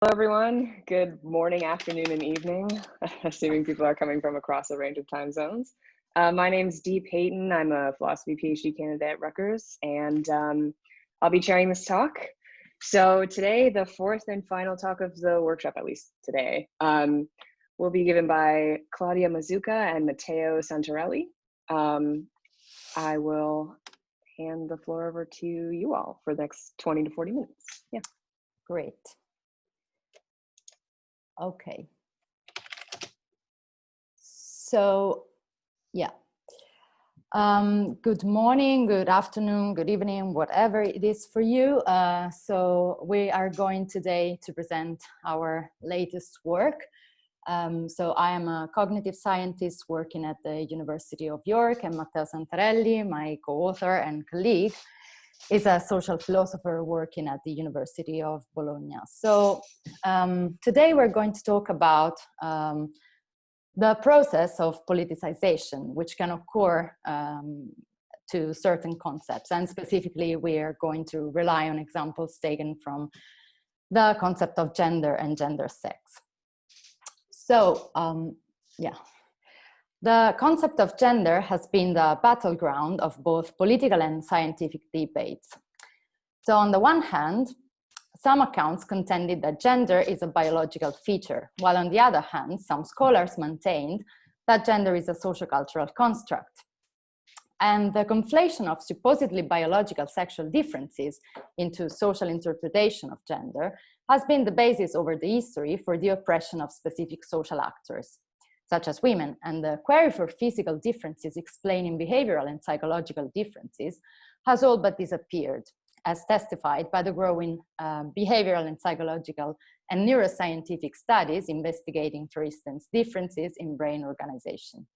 Hello, everyone. Good morning, afternoon, and evening, assuming people are coming from across a range of time zones. My name's Dee Payton. I'm a philosophy PhD candidate at Rutgers, and I'll be chairing this talk. So today, the fourth and final talk of the workshop, at least today, will be given by Claudia Mazucca and Matteo Santarelli. I will hand the floor over to you all for the next 20 to 40 minutes. Yeah. Great. Okay. So, yeah. Good morning, good afternoon, good evening, whatever it is for you. So we are going today to present our latest work. So I am a cognitive scientist working at the University of York, and Matteo Santarelli, my co-author and colleague, is a social philosopher working at the University of Bologna. So today we're going to talk about the process of politicization, which can occur to certain concepts. And specifically, we are going to rely on examples taken from the concept of gender and gender sex. So, yeah. The concept of gender has been the battleground of both political and scientific debates. So on the one hand, some accounts contended that gender is a biological feature, while on the other hand, some scholars maintained that gender is a sociocultural construct. And the conflation of supposedly biological sexual differences into social interpretation of gender has been the basis over the history for the oppression of specific social actors, such as women, and the query for physical differences explaining behavioral and psychological differences has all but disappeared, as testified by the growing behavioral and psychological and neuroscientific studies investigating, for instance, differences in brain organization.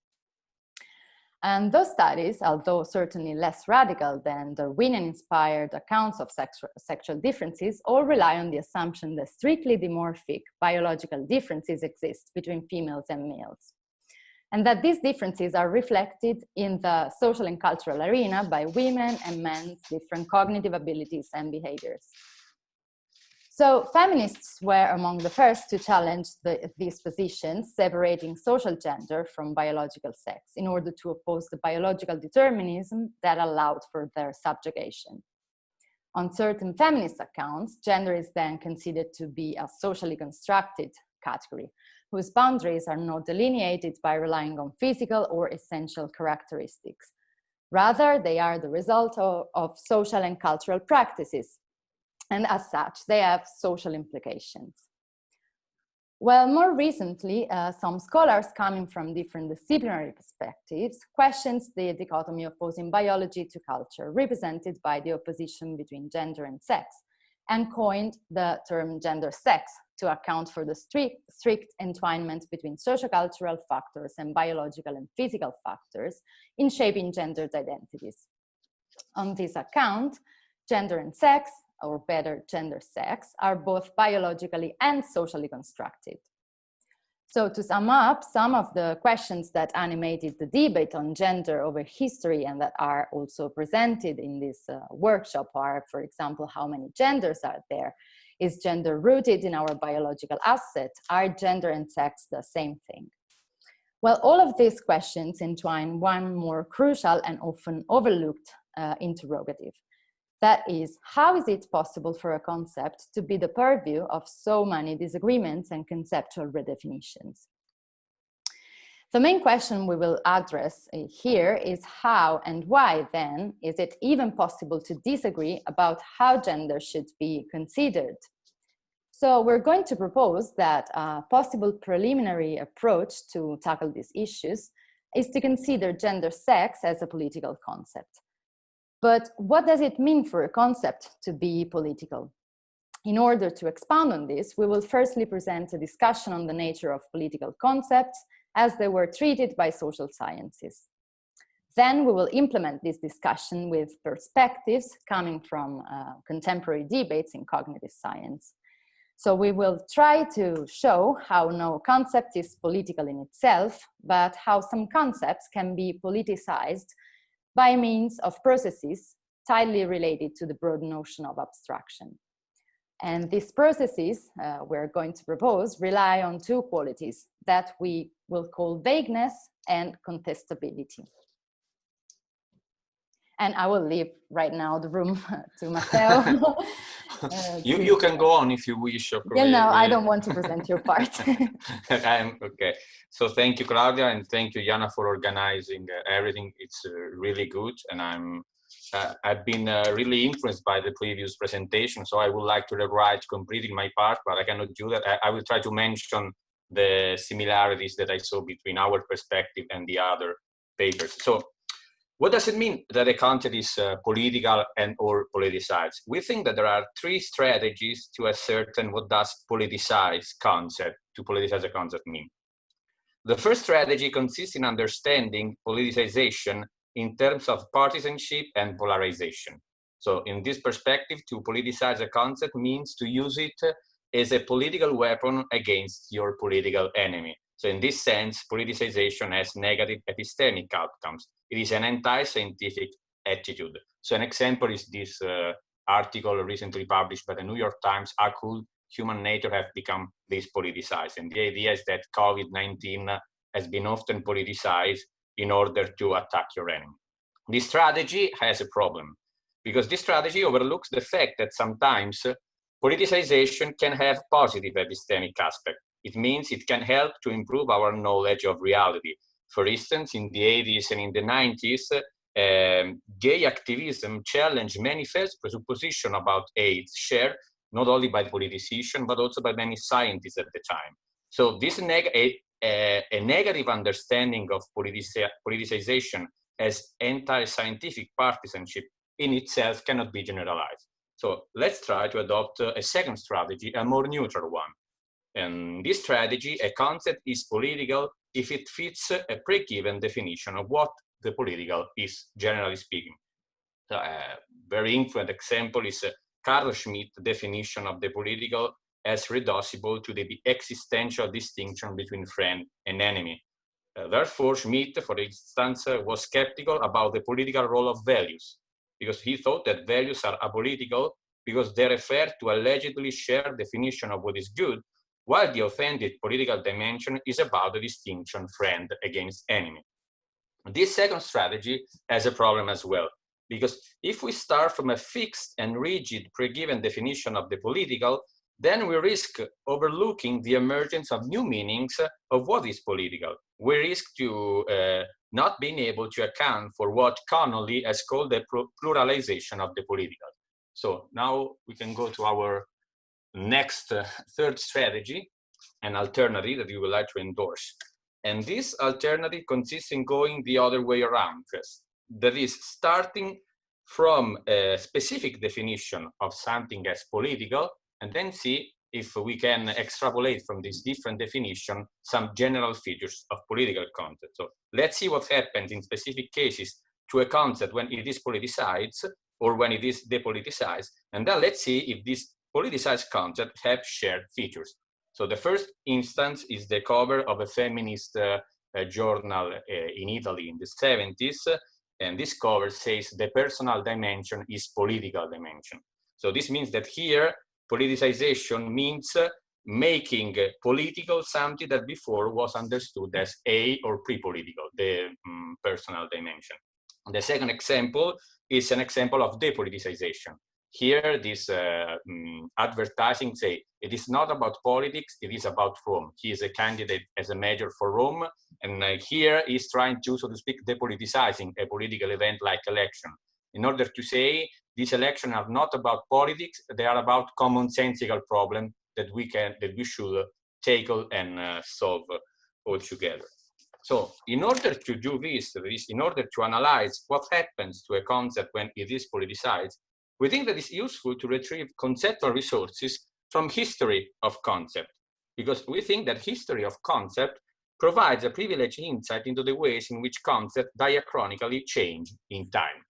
And those studies, although certainly less radical than Darwinian-inspired accounts of sexual differences, all rely on the assumption that strictly dimorphic biological differences exist between females and males, and that these differences are reflected in the social and cultural arena by women and men's different cognitive abilities and behaviors. So feminists were among the first to challenge these positions, separating social gender from biological sex in order to oppose the biological determinism that allowed for their subjugation. On certain feminist accounts, gender is then considered to be a socially constructed category, whose boundaries are not delineated by relying on physical or essential characteristics. Rather, they are the result of social and cultural practices, and as such, they have social implications. Well, more recently, some scholars coming from different disciplinary perspectives questions the dichotomy opposing biology to culture, represented by the opposition between gender and sex, and coined the term gender sex to account for the strict entwinement between sociocultural factors and biological and physical factors in shaping gendered identities. On this account, gender and sex, or better, gender sex, are both biologically and socially constructed. So to sum up, some of the questions that animated the debate on gender over history and that are also presented in this workshop are, for example, how many genders are there? Is gender rooted in our biological asset? Are gender and sex the same thing? Well, all of these questions entwine one more crucial and often overlooked interrogative. That is, how is it possible for a concept to be the purview of so many disagreements and conceptual redefinitions? The main question we will address here is how and why, then, is it even possible to disagree about how gender should be considered? So we're going to propose that a possible preliminary approach to tackle these issues is to consider gender sex as a political concept. But what does it mean for a concept to be political? In order to expound on this, we will firstly present a discussion on the nature of political concepts as they were treated by social sciences. Then we will implement this discussion with perspectives coming from contemporary debates in cognitive science. So we will try to show how no concept is political in itself, but how some concepts can be politicized by means of processes tightly related to the broad notion of abstraction. And these processes we're going to propose rely on two qualities that we will call vagueness and contestability. And I will leave right now the room to Matteo. You can go on if you wish. Yeah, no, I don't want to present your part. Okay. So thank you, Claudia, and thank you, Jana, for organizing everything. It's really good, and I've been really influenced by the previous presentation. So I would like to rewrite completing my part, but I cannot do that. I will try to mention the similarities that I saw between our perspective and the other papers. So what does it mean that a content is political and or politicized? We think that there are three strategies to ascertain what does politicize a concept mean. The first strategy consists in understanding politicization in terms of partisanship and polarization. So in this perspective, to politicize a concept means to use it as a political weapon against your political enemy. So in this sense, politicization has negative epistemic outcomes. It is an anti-scientific attitude. So an example is this article recently published by the New York Times, How Could Human Nature Have Become This Politicized? And the idea is that COVID-19 has been often politicized in order to attack your enemy. This strategy has a problem because this strategy overlooks the fact that sometimes politicization can have positive epistemic aspect. It means it can help to improve our knowledge of reality. For instance, in the 80s and in the 90s, gay activism challenged many false presuppositions about AIDS shared not only by politicians, but also by many scientists at the time. So this a negative understanding of politicization as anti-scientific partisanship in itself cannot be generalized. So let's try to adopt a second strategy, a more neutral one. And this strategy, a concept is political if it fits a pre-given definition of what the political is, generally speaking. So a very influent example is Carl Schmitt's definition of the political as reducible to the existential distinction between friend and enemy. Therefore, Schmitt, for instance, was skeptical about the political role of values because he thought that values are apolitical because they refer to allegedly shared definition of what is good, while the authentic political dimension is about the distinction friend against enemy. This second strategy has a problem as well, because if we start from a fixed and rigid pre-given definition of the political, then we risk overlooking the emergence of new meanings of what is political. We risk to not being able to account for what Connolly has called the pluralization of the political. So now we can go to our next third strategy, an alternative that we would like to endorse. And this alternative consists in going the other way around. That is, starting from a specific definition of something as political, and then see if we can extrapolate from this different definition some general features of political content. So let's see what happens in specific cases to a concept when it is politicized or when it is depoliticized, and then let's see if this politicized concept have shared features. So the first instance is the cover of a feminist journal in Italy in the 70s, and this cover says the personal dimension is political dimension. So this means that here politicization means making political something that before was understood as a or pre-political, the personal dimension. The second example is an example of depoliticization. Here, this advertising say, it is not about politics, it is about Rome. He is a candidate as a major for Rome, and here he's trying to, so to speak, depoliticizing a political event like election, in order to say these elections are not about politics, they are about commonsensical problems that we should tackle and solve all together. So in order to do this, in order to analyze what happens to a concept when it is politicized, we think that it's useful to retrieve conceptual resources from history of concept, because we think that history of concept provides a privileged insight into the ways in which concepts diachronically change in time.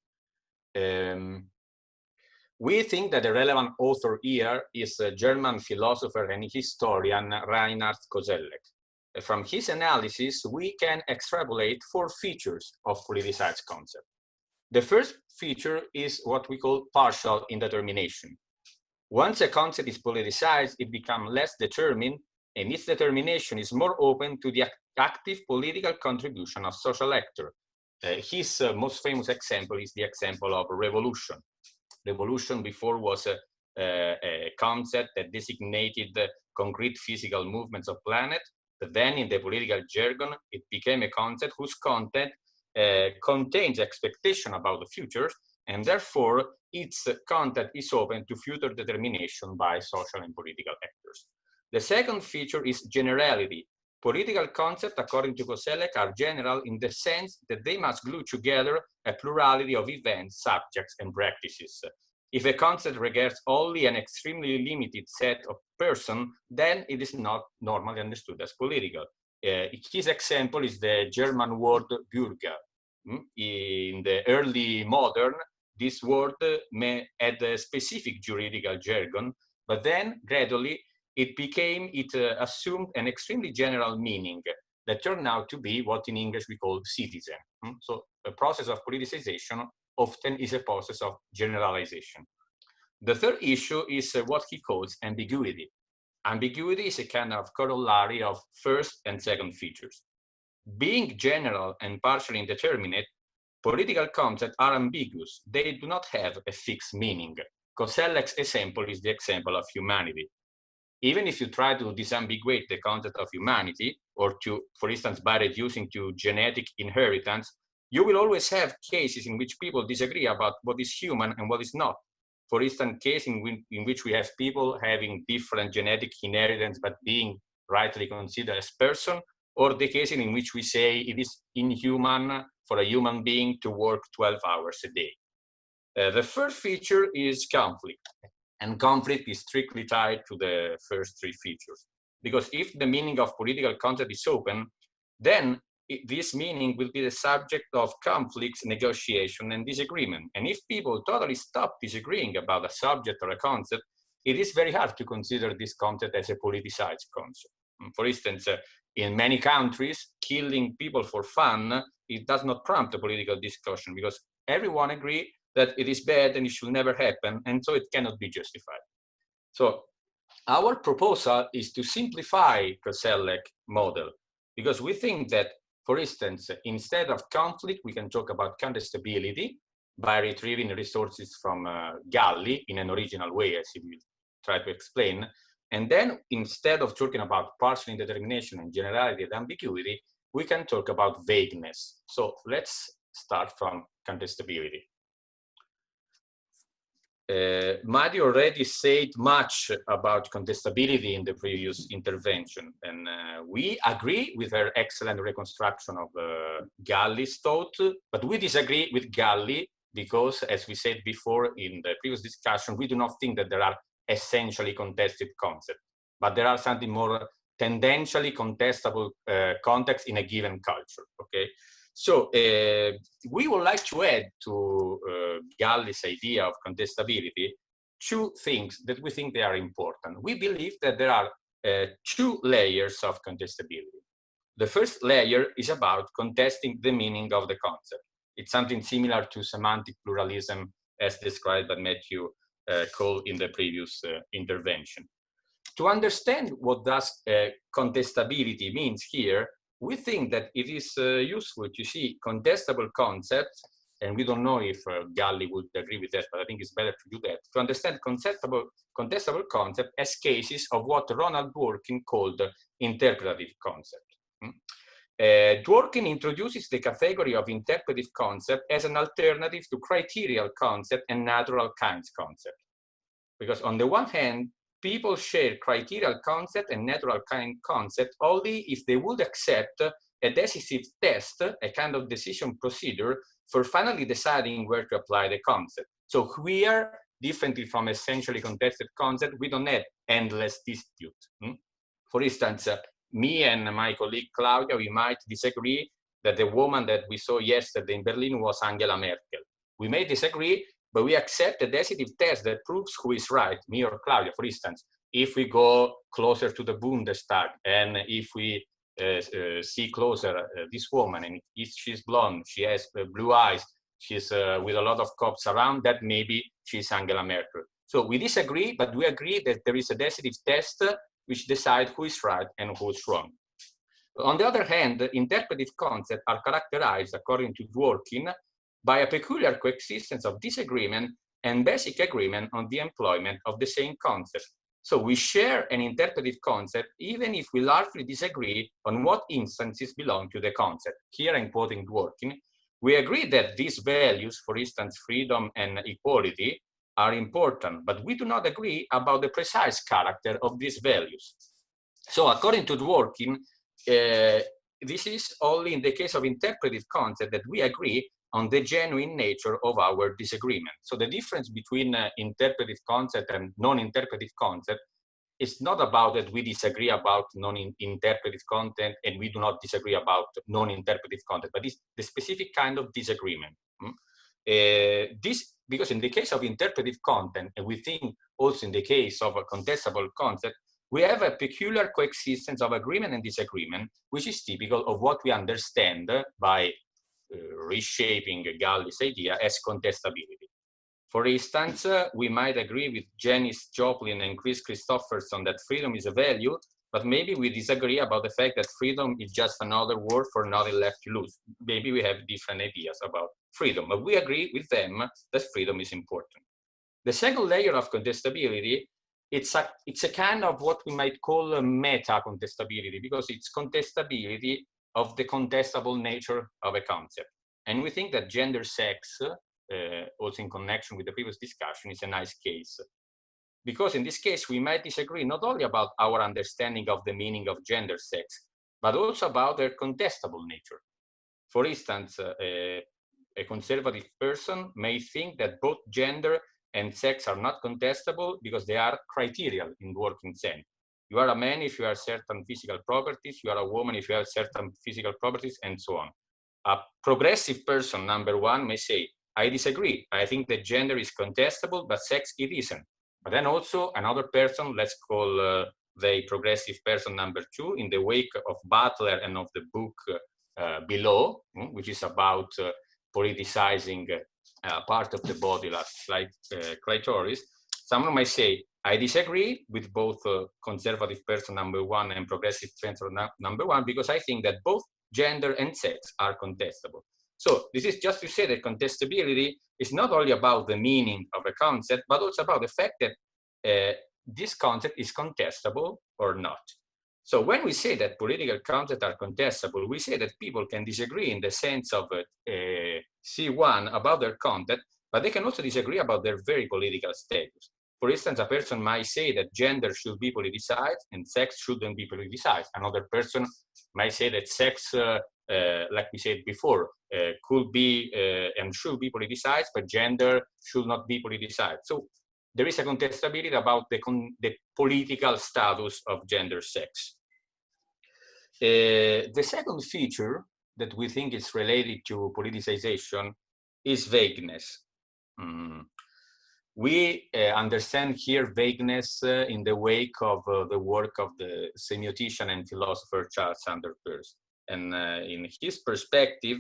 We think that the relevant author here is a German philosopher and historian Reinhard Koselleck. From his analysis, we can extrapolate 4 features of politicized concept. The first feature is what we call partial indetermination. Once a concept is politicized, it becomes less determined, and its determination is more open to the active political contribution of social actors. His most famous example is the example of revolution. Revolution before was a concept that designated the concrete physical movements of planet, but then in the political jargon, it became a concept whose content contains expectation about the future, and therefore its content is open to future determination by social and political actors. The second feature is generality. Political concepts, according to Koselleck, are general in the sense that they must glue together a plurality of events, subjects, and practices. If a concept regards only an extremely limited set of persons, then it is not normally understood as political. His example is the German word Bürger. In the early modern, this word had a specific juridical jargon, but then gradually it assumed an extremely general meaning that turned out to be what in English we call citizen. So the process of politicization often is a process of generalization. The third issue is what he calls ambiguity. Ambiguity is a kind of corollary of first and second features. Being general and partially indeterminate, political concepts are ambiguous. They do not have a fixed meaning. Koselleck's example is the example of humanity. Even if you try to disambiguate the concept of humanity, or to, for instance, by reducing to genetic inheritance, you will always have cases in which people disagree about what is human and what is not. For instance, cases in which we have people having different genetic inheritance but being rightly considered as person, or the case in which we say it is inhuman for a human being to work 12 hours a day. The first feature is conflict. And conflict is strictly tied to the first three features. Because if the meaning of political concept is open, then this meaning will be the subject of conflicts, negotiation, and disagreement. And if people totally stop disagreeing about a subject or a concept, it is very hard to consider this concept as a politicized concept. For instance, in many countries, killing people for fun, it does not prompt a political discussion because everyone agrees that it is bad and it should never happen, and so it cannot be justified. So our proposal is to simplify Koselleck model, because we think that, for instance, instead of conflict, we can talk about contestability by retrieving resources from Gallie in an original way, as he will try to explain. And then instead of talking about partial indetermination and generality and ambiguity, we can talk about vagueness. So let's start from contestability. Maddie already said much about contestability in the previous intervention, and we agree with her excellent reconstruction of Gallie's thought, but we disagree with Gallie because, as we said before in the previous discussion, we do not think that there are essentially contested concepts, but there are something more tendentially contestable contexts in a given culture, okay? So we would like to add to Gallie's idea of contestability two things that we think they are important. We believe that there are two layers of contestability. The first layer is about contesting the meaning of the concept. It's something similar to semantic pluralism as described by Matteo Cole in the previous intervention. To understand what does contestability means here, we think that it is useful to see contestable concepts, and we don't know if Gallie would agree with that, but I think it's better to do that, to understand contestable concept as cases of what Ronald Dworkin called interpretative concept. Dworkin introduces the category of interpretive concept as an alternative to criterial concept and natural kinds concept. Because on the one hand, people share criterial concept and natural kind concept only if they would accept a decisive test, a kind of decision procedure for finally deciding where to apply the concept. So here, differently from essentially contested concept, we don't have endless dispute. For instance, me and my colleague Claudia, we might disagree that the woman that we saw yesterday in Berlin was Angela Merkel. We may disagree, but we accept a decisive test that proves who is right, me or Claudia. For instance, if we go closer to the Bundestag and if we see closer this woman, and if she's blonde, she has blue eyes, she's with a lot of cops around, that maybe she's Angela Merkel. So we disagree, but we agree that there is a decisive test which decides who is right and who is wrong. On the other hand, interpretive concepts are characterized, according to Dworkin, by a peculiar coexistence of disagreement and basic agreement on the employment of the same concept. So we share an interpretive concept even if we largely disagree on what instances belong to the concept. Here I'm quoting Dworkin. We agree that these values, for instance, freedom and equality, are important, but we do not agree about the precise character of these values. So according to Dworkin, this is only in the case of interpretive concept that we agree on the genuine nature of our disagreement. So the difference between interpretive concept and non-interpretive concept is not about that we disagree about non-interpretive content and we do not disagree about non-interpretive content, but it's the specific kind of disagreement. Because in the case of interpretive content, and we think also in the case of a contestable concept, we have a peculiar coexistence of agreement and disagreement, which is typical of what we understand by reshaping Gallie's idea as contestability. For instance, we might agree with Janis Joplin and Chris Christopherson that freedom is a value, but maybe we disagree about the fact that freedom is just another word for nothing left to lose. Maybe we have different ideas about freedom, but we agree with them that freedom is important. The second layer of contestability, it's a kind of what we might call a meta contestability, because it's contestability of the contestable nature of a concept. And we think that gender sex, also in connection with the previous discussion, is a nice case. Because in this case, we might disagree not only about our understanding of the meaning of gender sex, but also about their contestable nature. For instance, a conservative person may think that both gender and sex are not contestable because they are criterial in working sense. You are a man if you have certain physical properties, you are a woman if you have certain physical properties, and so on. A progressive person, number one, may say, I disagree. I think that gender is contestable, but sex it isn't. But then also another person, let's call the progressive person number two, in the wake of Butler and of the book Below, which is about politicizing part of the body like clitoris, someone might say, I disagree with both conservative person number one and progressive person number one, because I think that both gender and sex are contestable. So this is just to say that contestability is not only about the meaning of a concept, but also about the fact that this concept is contestable or not. So when we say that political concepts are contestable, we say that people can disagree in the sense of C1 about their content, but they can also disagree about their very political status. For instance, a person might say that gender should be politicized and sex shouldn't be politicized. Another person might say that sex, like we said before, could be and should be politicized, but gender should not be politicized. So there is a contestability about the political status of gender sex. The second feature that we think is related to politicization is vagueness. We understand here vagueness in the wake of the work of the semiotician and philosopher Charles Sanders Peirce. And in his perspective,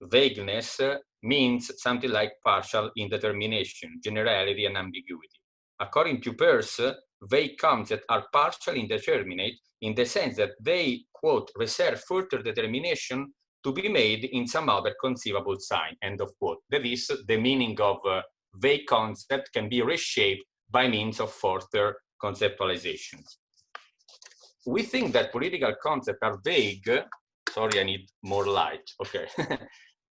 vagueness means something like partial indetermination, generality, and ambiguity. According to Peirce, vague concepts are partially indeterminate in the sense that they, quote, reserve further determination to be made in some other conceivable sign, end of quote. That is, the meaning of vague concept can be reshaped by means of further conceptualizations. We think that political concepts are vague. Sorry, I need more light. Okay.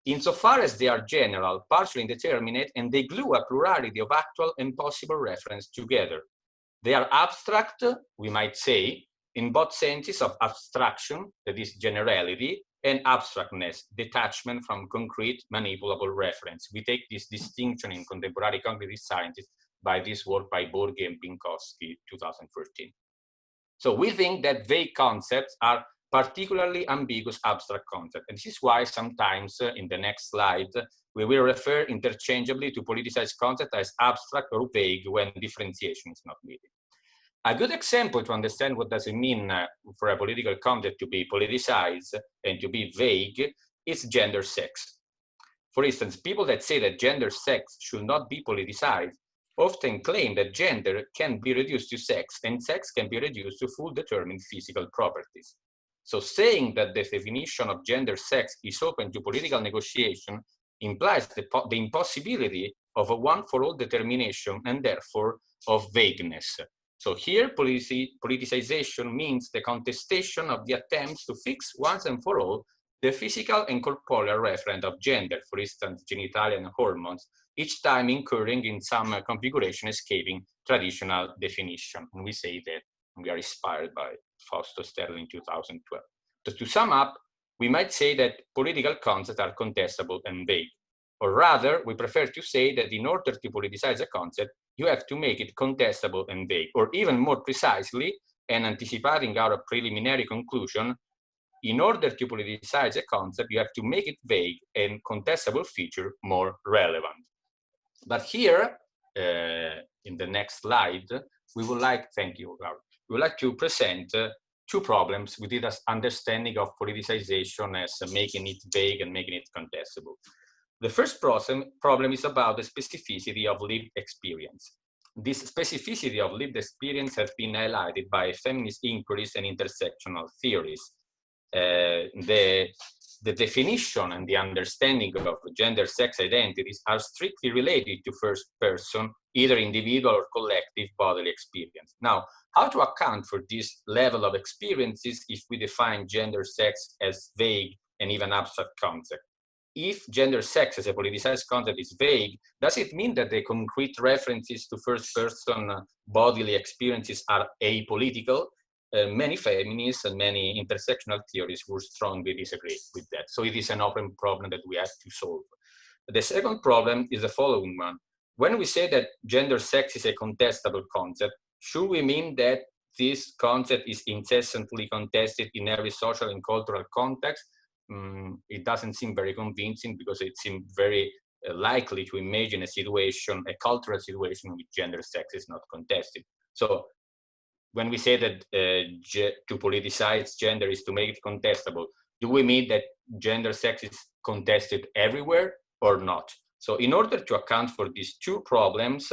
Insofar as they are general, partially indeterminate, and they glue a plurality of actual and possible reference together. They are abstract, we might say, in both senses of abstraction, that is generality, and abstractness, detachment from concrete, manipulable reference. We take this distinction in contemporary cognitive sciences by this work by Borghi and Pinkowski, 2013. So we think that vague concepts are particularly ambiguous abstract concepts. And this is why sometimes in the next slide, we will refer interchangeably to politicized concepts as abstract or vague when differentiation is not needed. A good example to understand what does it mean for a political concept to be politicized and to be vague is gender sex. For instance, people that say that gender sex should not be politicized often claim that gender can be reduced to sex and sex can be reduced to full determined physical properties. So saying that the definition of gender sex is open to political negotiation implies the impossibility of a one-for-all determination and therefore of vagueness. So here politicization means the contestation of the attempts to fix once and for all the physical and corporeal referent of gender, for instance, genitalia and hormones, each time incurring in some configuration escaping traditional definition. And we say that we are inspired by Fausto Sterling 2012. So to sum up, we might say that political concepts are contestable and vague. Or rather, we prefer to say that in order to politicize a concept, you have to make it contestable and vague. Or even more precisely, and anticipating our preliminary conclusion, in order to politicize a concept, you have to make it vague and contestable feature more relevant. But here, in the next slide, we would like, thank you, Laura, we would like to present two problems with this understanding of politicization as making it vague and making it contestable. The first problem is about the specificity of lived experience. This specificity of lived experience has been highlighted by feminist inquiries and intersectional theories. The definition and the understanding of gender sex identities are strictly related to first person, either individual or collective bodily experience. Now, how to account for this level of experiences if we define gender sex as vague and even abstract concept? If gender sex as a politicized concept is vague, does it mean that the concrete references to first person bodily experiences are apolitical? Many feminists and many intersectional theories would strongly disagree with that. So it is an open problem that we have to solve. The second problem is the following one. When we say that gender sex is a contestable concept, should we mean that this concept is incessantly contested in every social and cultural context? It doesn't seem very convincing because it seems very likely to imagine a situation, a cultural situation in which gender sex is not contested. So when we say that to politicize gender is to make it contestable, do we mean that gender sex is contested everywhere or not? So in order to account for these two problems,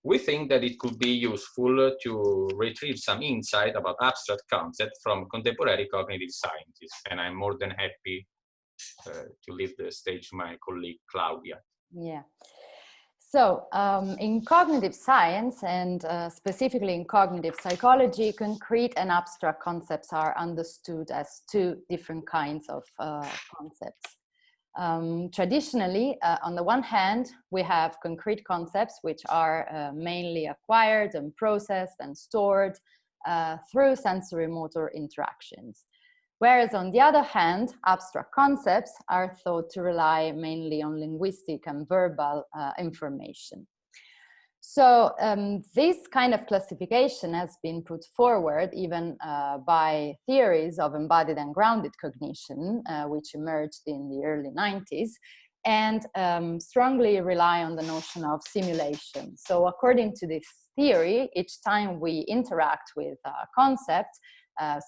we think that it could be useful to retrieve some insight about abstract concepts from contemporary cognitive scientists. And I'm more than happy to leave the stage to my colleague, Claudia. Yeah. So in cognitive science and specifically in cognitive psychology, concrete and abstract concepts are understood as two different kinds of concepts. Traditionally, on the one hand, we have concrete concepts which are mainly acquired and processed and stored through sensory motor interactions. Whereas on the other hand, abstract concepts are thought to rely mainly on linguistic and verbal information. So this kind of classification has been put forward even by theories of embodied and grounded cognition, which emerged in the early 90s, and strongly rely on the notion of simulation. So according to this theory, each time we interact with a concept,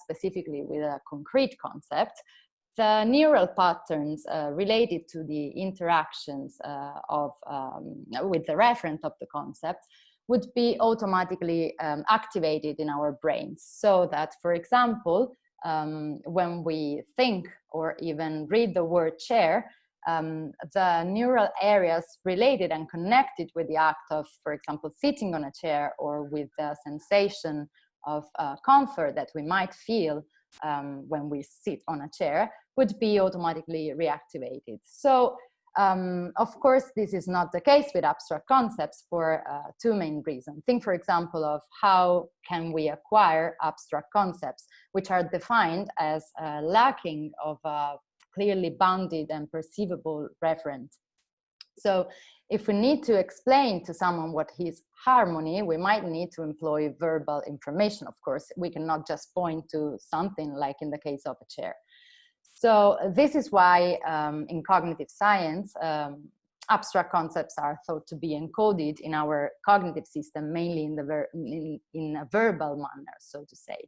specifically with a concrete concept, the neural patterns related to the interactions with the referent of the concept would be automatically activated in our brains. So that, for example, when we think or even read the word chair, the neural areas related and connected with the act of, for example, sitting on a chair or with the sensation of comfort that we might feel when we sit on a chair would be automatically reactivated. So, of course, this is not the case with abstract concepts for two main reasons. Think, for example, of how can we acquire abstract concepts, which are defined as lacking of a clearly bounded and perceivable referent. So if we need to explain to someone what is harmony, we might need to employ verbal information, of course. We cannot just point to something like in the case of a chair. So this is why in cognitive science, abstract concepts are thought to be encoded in our cognitive system, mainly in a verbal manner, so to say.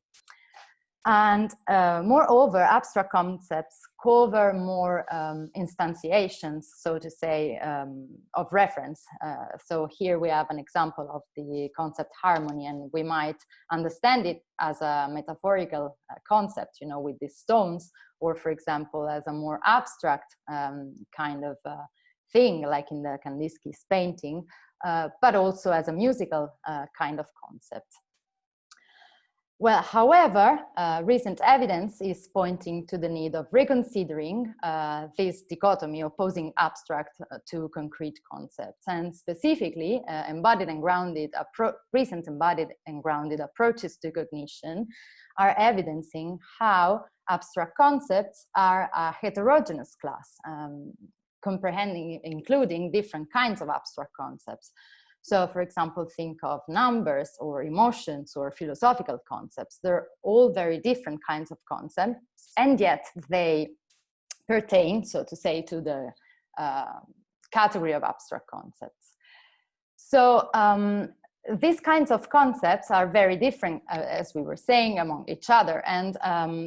And moreover, abstract concepts cover more instantiations, so to say, of reference. So here we have an example of the concept harmony, and we might understand it as a metaphorical concept, you know, with these stones, or for example, as a more abstract kind of thing, like in the Kandinsky's painting, but also as a musical kind of concept. Well, however, recent evidence is pointing to the need of reconsidering this dichotomy opposing abstract to concrete concepts, and specifically recent embodied and grounded approaches to cognition are evidencing how abstract concepts are a heterogeneous class, including different kinds of abstract concepts. So, for example, think of numbers or emotions or philosophical concepts. They're all very different kinds of concepts, and yet they pertain, so to say, to the category of abstract concepts. So these kinds of concepts are very different, as we were saying, among each other. And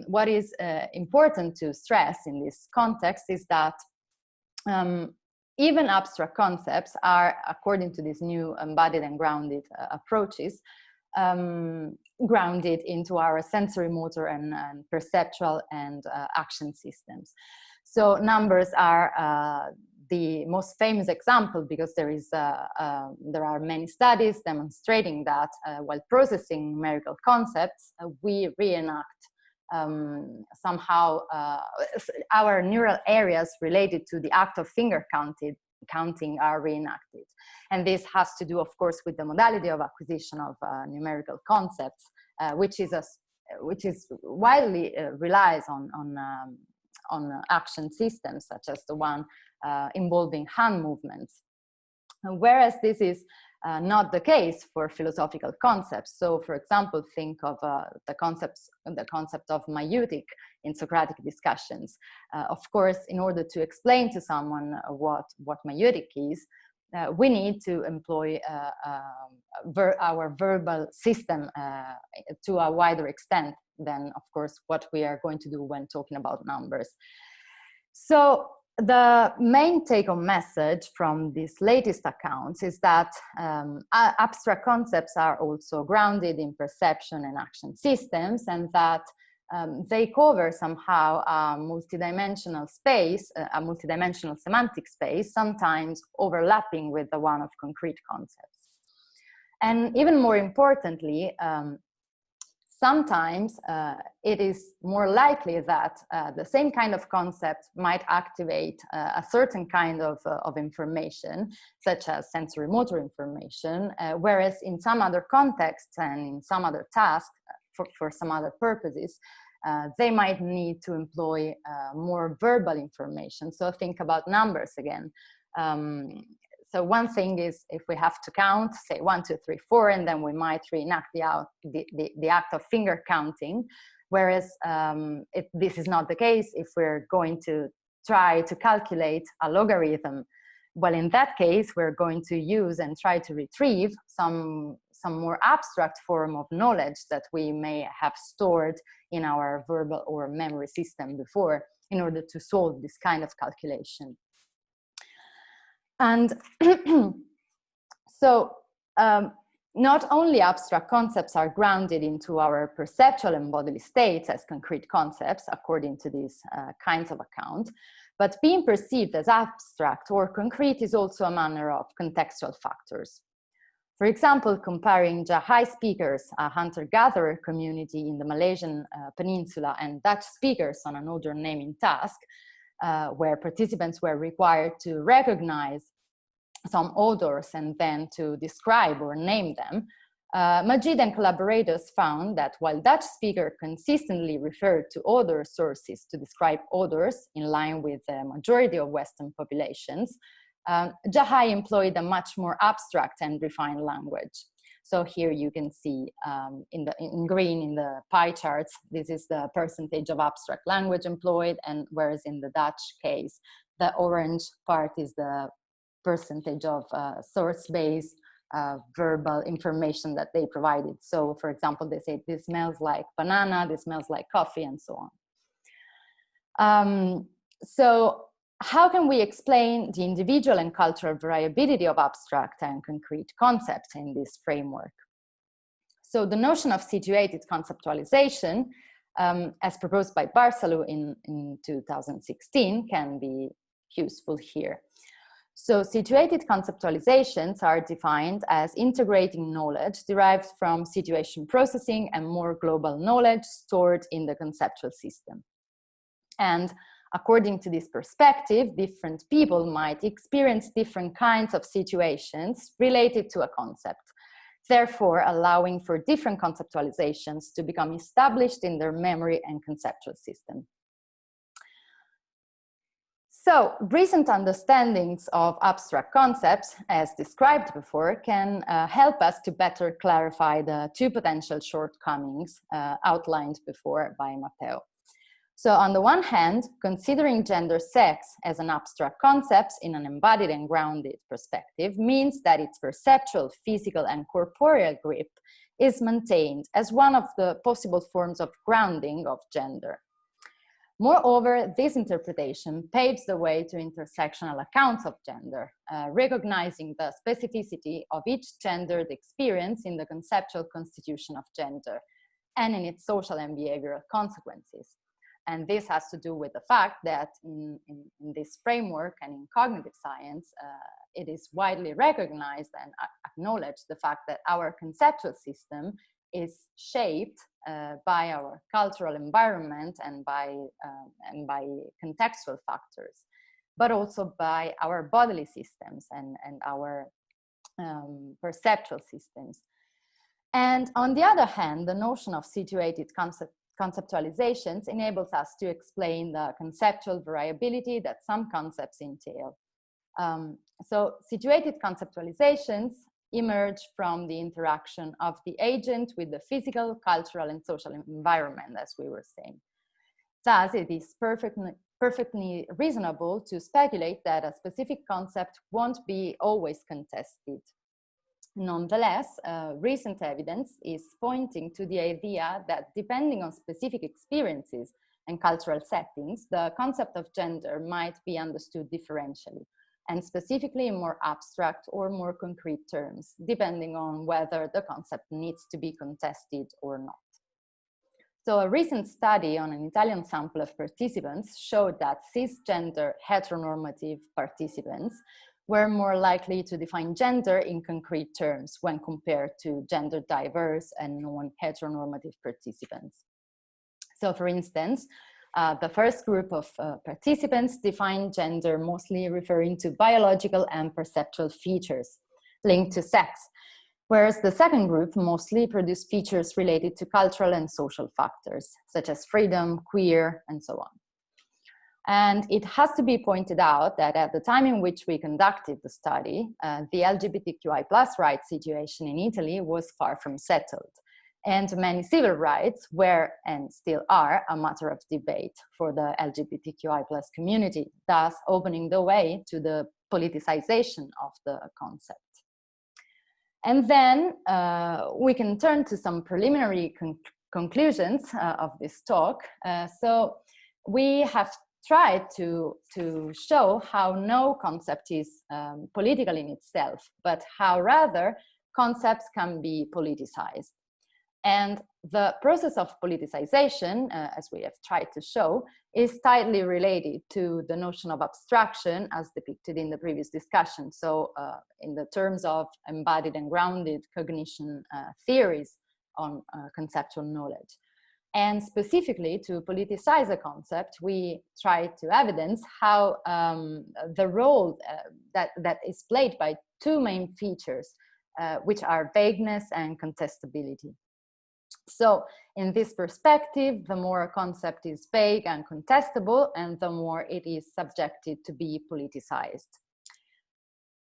what is important to stress in this context is that even abstract concepts are, according to these new embodied and grounded approaches, grounded into our sensory motor and perceptual and action systems. So numbers are the most famous example, because there are many studies demonstrating that while processing numerical concepts, we reenact somehow our neural areas related to the act of finger counting are reenacted. And this has to do, of course, with the modality of acquisition of numerical concepts, which is widely relies on action systems, such as the one involving hand movements. Whereas this is not the case for philosophical concepts. So, for example, think of the concept of maieutic in Socratic discussions. Of course, in order to explain to someone what maieutic is, we need to employ our verbal system to a wider extent than, of course, what we are going to do when talking about numbers. So the main take-home message from these latest accounts is that abstract concepts are also grounded in perception and action systems, and that they cover somehow a multidimensional space, a multidimensional semantic space, sometimes overlapping with the one of concrete concepts. And even more importantly, sometimes it is more likely that the same kind of concept might activate a certain kind of information, such as sensory motor information, whereas in some other contexts and in some other tasks, for some other purposes, they might need to employ more verbal information. So think about numbers again. So one thing is if we have to count, say 1, 2, 3, 4, and then we might reenact the act of finger counting. Whereas this is not the case if we're going to try to calculate a logarithm. Well, in that case, we're going to use and try to retrieve some more abstract form of knowledge that we may have stored in our verbal or memory system before in order to solve this kind of calculation. And so not only abstract concepts are grounded into our perceptual and bodily states as concrete concepts, according to these kinds of account, but being perceived as abstract or concrete is also a manner of contextual factors. For example, comparing Jahai speakers, a hunter-gatherer community in the Malaysian peninsula, and Dutch speakers on an odor naming task, where participants were required to recognize some odors and then to describe or name them, Majid and collaborators found that while Dutch speakers consistently referred to odor sources to describe odors in line with the majority of Western populations, Jahai employed a much more abstract and refined language. So here you can see in green in the pie charts, this is the percentage of abstract language employed, and whereas in the Dutch case, the orange part is the percentage of source-based verbal information that they provided. So for example, they say, this smells like banana, this smells like coffee, and so on. So how can we explain the individual and cultural variability of abstract and concrete concepts in this framework? So the notion of situated conceptualization, as proposed by Barsalou in 2016, can be useful here. So situated conceptualizations are defined as integrating knowledge derived from situation processing and more global knowledge stored in the conceptual system. And according to this perspective, different people might experience different kinds of situations related to a concept, therefore allowing for different conceptualizations to become established in their memory and conceptual system. So recent understandings of abstract concepts, as described before, can help us to better clarify the two potential shortcomings outlined before by Matteo. So on the one hand, considering gender sex as an abstract concept in an embodied and grounded perspective means that its perceptual, physical, and corporeal grip is maintained as one of the possible forms of grounding of gender. Moreover, this interpretation paves the way to intersectional accounts of gender, recognizing the specificity of each gendered experience in the conceptual constitution of gender and in its social and behavioral consequences. And this has to do with the fact that in this framework and in cognitive science, it is widely recognized and acknowledged the fact that our conceptual system is shaped by our cultural environment and by contextual factors, but also by our bodily systems and our perceptual systems. And on the other hand, the notion of situated conceptualizations enables us to explain the conceptual variability that some concepts entail. So situated conceptualizations emerge from the interaction of the agent with the physical, cultural, and social environment, as we were saying. Thus, it is perfectly reasonable to speculate that a specific concept won't be always contested. Nonetheless, recent evidence is pointing to the idea that depending on specific experiences and cultural settings, the concept of gender might be understood differentially, and specifically in more abstract or more concrete terms, depending on whether the concept needs to be contested or not. So a recent study on an Italian sample of participants showed that cisgender heteronormative participants were more likely to define gender in concrete terms when compared to gender diverse and non-heteronormative participants. So for instance, the first group of participants defined gender mostly referring to biological and perceptual features linked to sex, whereas the second group mostly produced features related to cultural and social factors, such as freedom, queer, and so on. And it has to be pointed out that at the time in which we conducted the study, the LGBTQI+ rights situation in Italy was far from settled. And many civil rights were and still are a matter of debate for the LGBTQI+ community, thus opening the way to the politicization of the concept. And then we can turn to some preliminary conclusions of this talk. So we have tried to show how no concept is political in itself, but how rather concepts can be politicized. And the process of politicization, as we have tried to show, is tightly related to the notion of abstraction as depicted in the previous discussion. So in the terms of embodied and grounded cognition theories on conceptual knowledge. And specifically to politicize a concept, we try to evidence how the role that is played by two main features, which are vagueness and contestability. So in this perspective, the more a concept is vague and contestable, and the more it is subjected to be politicized.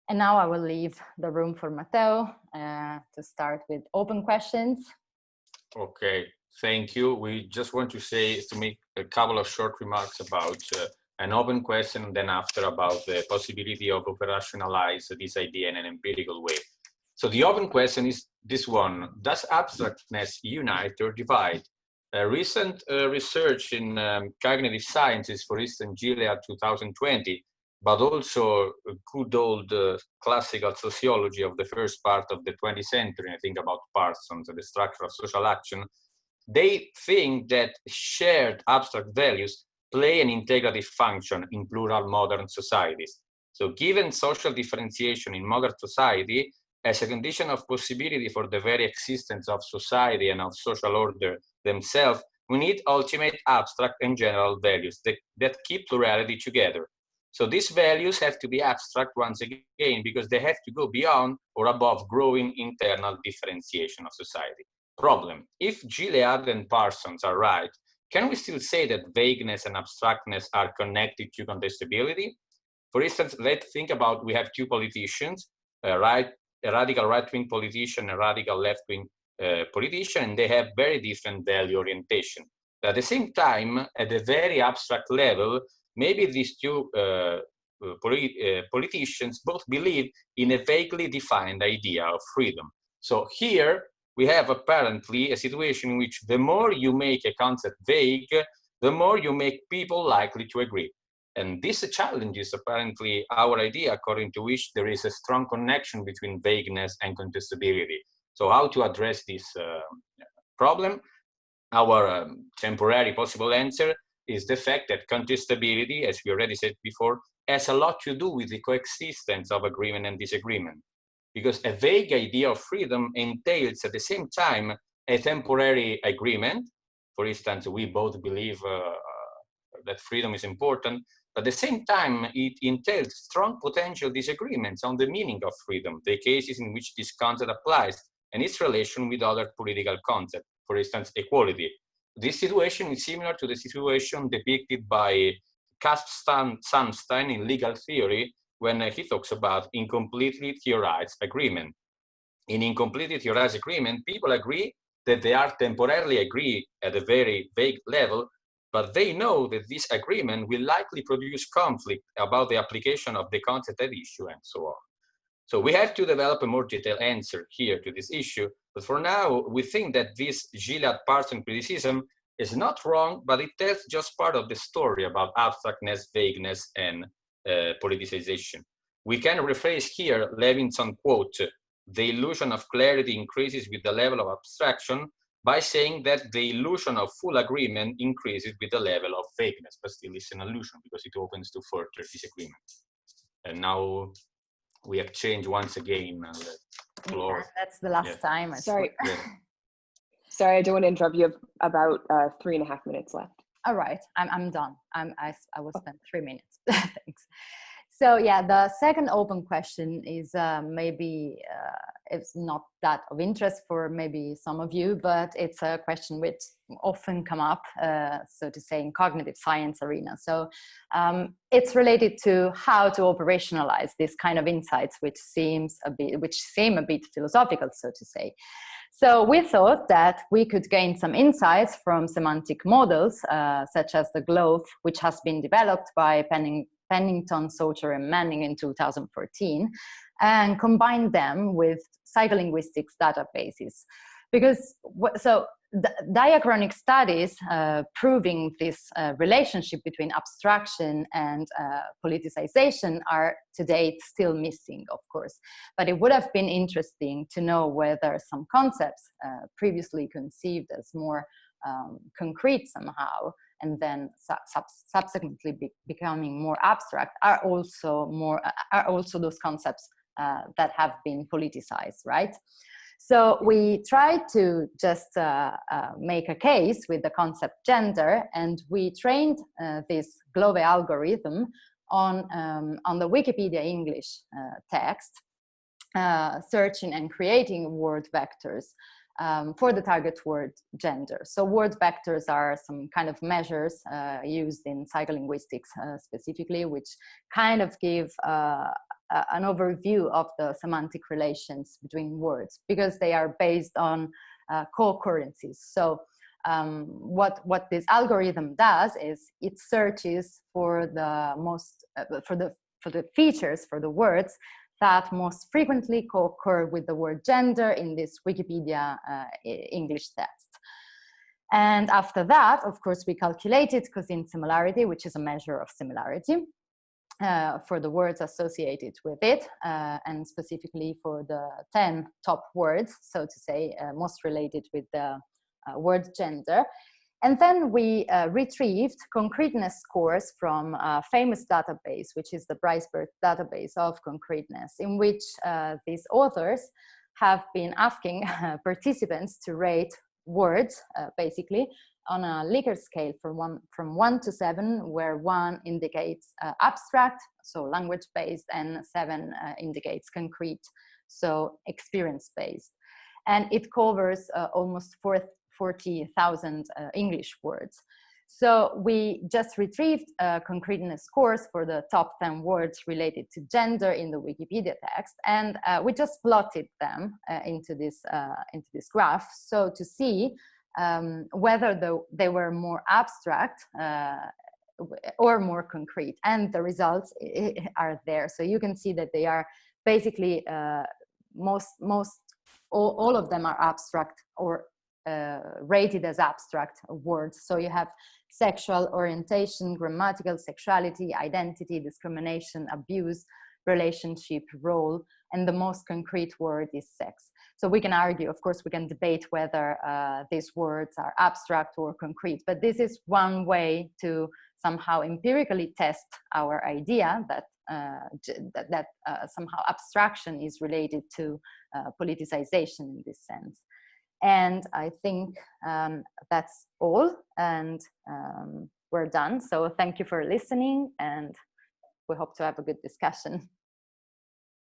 And now I will leave the room for Matteo to start with open questions. Okay, thank you. We just want to make a couple of short remarks about an open question, and then after about the possibility of operationalize this idea in an empirical way. So the open question is this one: does abstractness unite or divide? Recent research in cognitive sciences, for instance, Gilead 2020, but also good old classical sociology of the first part of the 20th century, I think about Parsons and the structure of social action, they think that shared abstract values play an integrative function in plural modern societies. So given social differentiation in modern society as a condition of possibility for the very existence of society and of social order themselves, we need ultimate abstract and general values that keep plurality together. So these values have to be abstract once again, because they have to go beyond or above growing internal differentiation of society. Problem: if Gilead and Parsons are right, can we still say that vagueness and abstractness are connected to contestability? For instance, let's think about, we have two politicians, a radical right-wing politician and a radical left-wing politician, and they have very different value orientation. But at the same time, at a very abstract level, maybe these two politicians both believe in a vaguely defined idea of freedom. So here we have apparently a situation in which the more you make a concept vague, the more you make people likely to agree. And this challenges apparently our idea according to which there is a strong connection between vagueness and contestability. So how to address this problem? Our temporary possible answer is the fact that contestability, as we already said before, has a lot to do with the coexistence of agreement and disagreement. Because a vague idea of freedom entails at the same time a temporary agreement. For instance, we both believe that freedom is important, but at the same time, it entails strong potential disagreements on the meaning of freedom, the cases in which this concept applies, and its relation with other political concepts, for instance, equality. This situation is similar to the situation depicted by Sunstein in legal theory, when he talks about incompletely theorized agreement. In incompletely theorized agreement, people agree that they are temporarily agree at a very vague level, but they know that this agreement will likely produce conflict about the application of the concept at issue and so on. So we have to develop a more detailed answer here to this issue, but for now, we think that this Gilead-Parsons criticism is not wrong, but it tells just part of the story about abstractness, vagueness, and politicization. We can rephrase here Levinson quote, "The illusion of clarity increases with the level of abstraction," by saying that the illusion of full agreement increases with the level of vagueness, but still it's an illusion because it opens to further disagreement. And now we have changed once again the floor. Yeah, that's the last time. Sorry. Yeah. Sorry, I don't want to interrupt. You have about 3.5 minutes left. All right, I'm done. I will spend 3 minutes. Thanks. So yeah, the second open question is maybe it's not that of interest for maybe some of you, but it's a question which often come up, so to say, in cognitive science arena. So it's related to how to operationalize this kind of insights, which seem a bit philosophical, so to say. So we thought that we could gain some insights from semantic models, such as the GLOVE, which has been developed by Pennington, Sauter, and Manning in 2014, and combine them with psycholinguistics databases. Because, so diachronic studies proving this relationship between abstraction and politicization are to date still missing, of course. But it would have been interesting to know whether some concepts previously conceived as more concrete somehow, and then subsequently becoming more abstract, are also those concepts that have been politicized, right? So we tried to just make a case with the concept gender, and we trained this GLOVE algorithm on the Wikipedia English text, searching and creating word vectors for the target word gender. So word vectors are some kind of measures used in psycholinguistics specifically, which kind of give an overview of the semantic relations between words, because they are based on co-occurrences. So what this algorithm does is it searches for the most for the features, for the words that most frequently co-occur with the word gender in this Wikipedia English text. And after that, of course, we calculated cousin similarity, which is a measure of similarity for the words associated with it, and specifically for the 10 top words, so to say, most related with the word gender. And then we retrieved concreteness scores from a famous database, which is the Briceberg database of concreteness, in which these authors have been asking participants to rate words, basically, on a Likert scale from 1 to 7, where 1 indicates abstract, so language-based, and 7 indicates concrete, so experience-based. And it covers almost 40,000 English words. So we just retrieved concreteness scores for the top 10 words related to gender in the Wikipedia text, and we just plotted them into this graph, so to see whether they were more abstract or more concrete, and the results are there. So you can see that they are basically all of them are abstract or rated as abstract words. So you have sexual orientation, grammatical, sexuality, identity, discrimination, abuse, relationship, role, and the most concrete word is sex. So we can argue, of course, we can debate whether these words are abstract or concrete, but this is one way to somehow empirically test our idea that somehow abstraction is related to politicization in this sense. And I think that's all, and we're done. So thank you for listening, and we hope to have a good discussion.